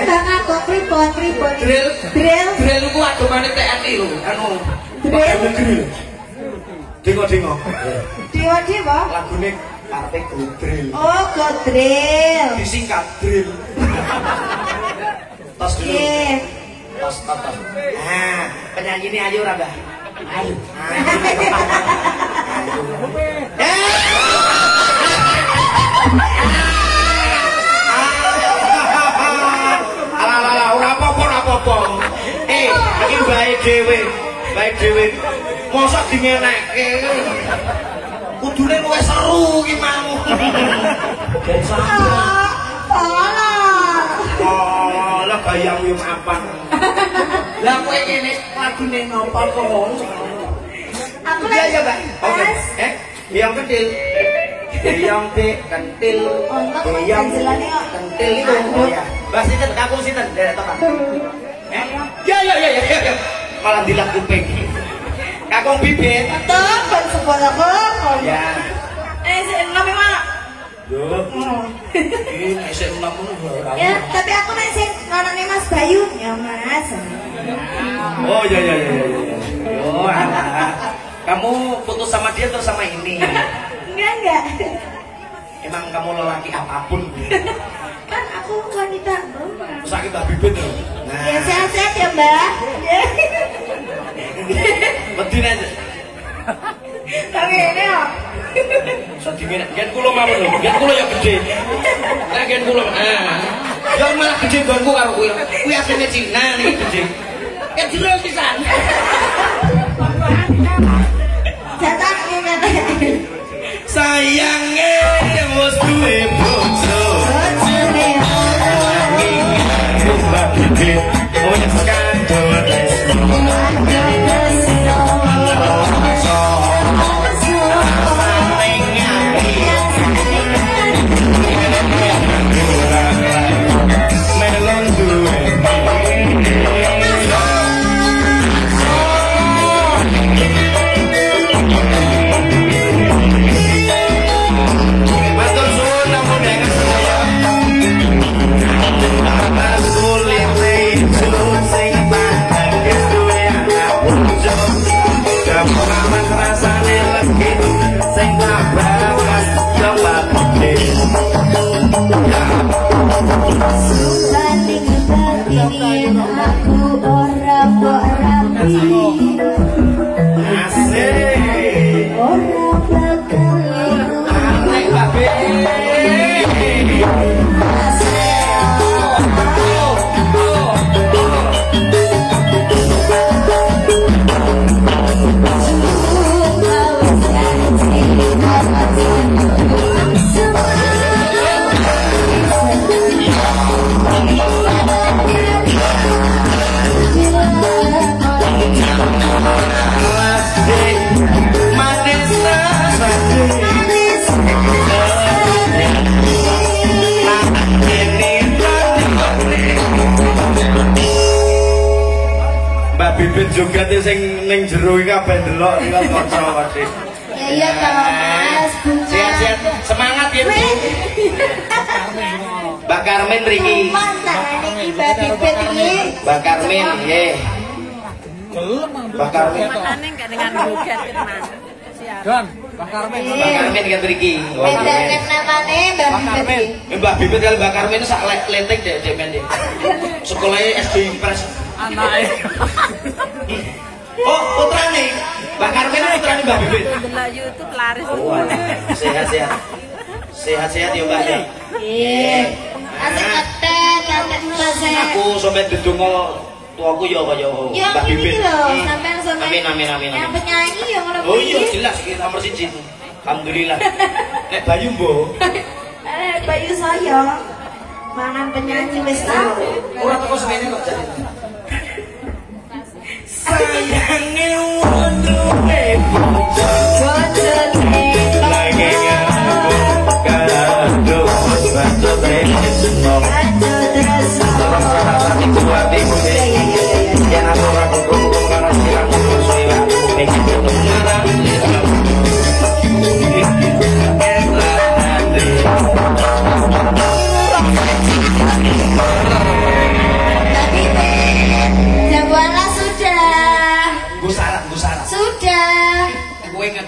Bang aku pripon. Drill ku adomane TNI lho, anu. Drill. Dingo. Dewa. Lagune karepe Godril. Oh, Godril. Disingkat drill. Tos dulu. Tos. Nah, penyanyi ini ayo ora, Mbah? Ayo. Ala ora apa-apa. Iki baik dhewe. Mosok dingenekke. Kudune luwih seru iki mau. Ben sampeyan. Oh, lah bayang yo mapan. Lah kowe kene lagune napa kok? Aku ya, Mbak. Oke. Yang kecil. Yang kentil. Yang kentil itu. Ya. Mbak sinten kakung sinten? Derek to, Pak. Ya. Malah dilak kuping. Kakung bibit. Betul, ben sekolah kok. Ya. Sik nami mana? Yo. Ini sik nemu ora. Ya, tapi aku nek sing ngonone Mas Bayu, ya Mas. Oh ya. Yo, kamu putus sama dia atau sama ini? Enggak. Emang kamu lelaki apapun? Kan aku wanita rumah. Sakit Mbak Bibit loh. Nah. Ya sehat-sehat ya Mbak. Bedin aja. Tapi ini ya. Sedingin, gen kulo mau lho. Gen kulo ya gede. Lah gen kulo. Ya malah gede gonku karo kuwi. Kuwi asline Cina nih gede. Kan jero pisan. Jatah ngene. Sayange wis duwe bojo. Bojone Mbak Bibit, oh ya skandal aku ora kok rapi. asik Ora bakal aneh babe Mbak Bibit juga tuh sing ning jero iki kabeh ndelok iki kanca wae. Ya kalau Mas Sehat-sehat, semangat ya Bu. Mbak Karmen mriki. Mantan iki Mbak Bibit iki. Mbak Karmen nggih. Mbak Karmen. Manane gak dengan bukan teman. Don, Mbak Karmen. Mbak Karmen kan mriki. Bedakan namanya Mbak Bibit. Mbak Bibit kali Mbak Karmen sak leteng dek men dek. Sekolahnya SD Impres. Anake. Oh, putrane. Mbak Karmen putrane Mbak Bibit. Delok YouTube laris. Sehat-sehat. Sehat-sehat ya Mbak. Iya. Asik ngetek, ngetek selesai. Aku sampe ndedonga tuaku ya kaya Yang Mbak ini Bibit. loh, sampai Amin. yang penyanyi yang ngono Oh iya jelas iki nomor 1. Alhamdulillah. Nek Bayu mbok. Bayu saya mangan penyanyi wis tau. Ora teko semene kok jadi. Sayange wonduwe bojo. Bojone Lagi ngambung kado bantu tresno. bantu tresno. Salah satu hatimu deh. Yen aku ora kumpul karo sirahmu suwe aku pengen ngarang.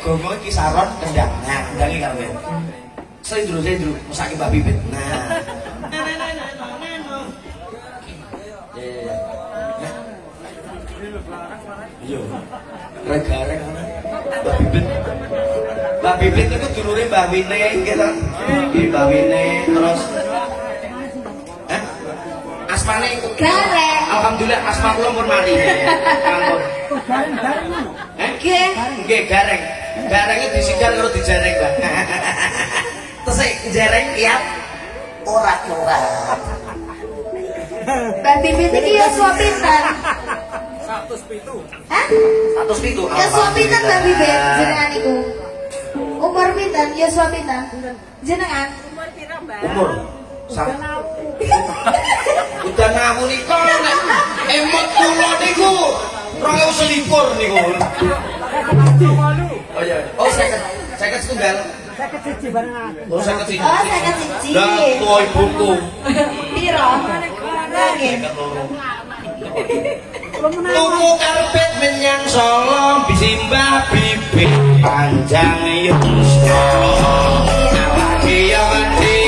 gongo iki saron kendang. Nah, kendangi karo kowe. Sendru mesake Mbak Bibit. Nah. Iya. Rek-rek ana. Mbak Bibit. Mbak Bibit itu dulure Mbak Wine nggih to. Nggih Mbak Wine terus asmane Gareng. Alhamdulillah asma kula pun mari. Ampun. Nggih gareng. Garenge disigar karo dijareng, Mbak. Tesik jareng kiat ora. Mbak Bibit iki ya suami pinten? 107. Hah? 107. Ya suami pinten Mbak Bibit jenengan iku? Umur pinten? Ya suami pinten? Jenengan? Umur pira, Mbak? Umur udah ngaku niku nek emot kula niku 2021 niku. Oh iya. Oh saya setunggal. Oh saya kecil. Oh, saya kecil. Lah tua ibuku. Piro? Nggih. Tuku karpet menyang Solo bisimbah bibit panjang yuswa. Awake ya mati.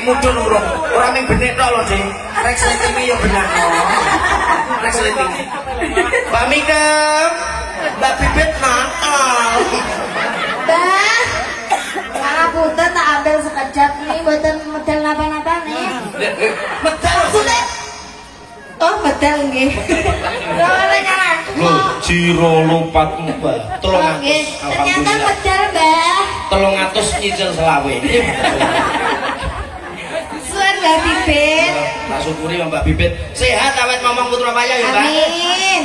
Mudun urung, ora ming benek tok lho, Ding. Rek slitinge ya benak. Rek slitinge. Mbak Mika, Mbak Bibit nakal. Mbah. Ngapunten tak ambil sekejap nih mboten medal napa-napa nih. Medal maksudnya. Oh, medal nggih. Ora nyaran. Lho, jiro lupatmu, Mbak. 300. Nggih. Ternyata medal, Mbah. 300 nyicil selawe. Mbak Bibit. Tak syukuri Mbak Bibit. Sehat awet momong putra payah ya, Mbak. Amin.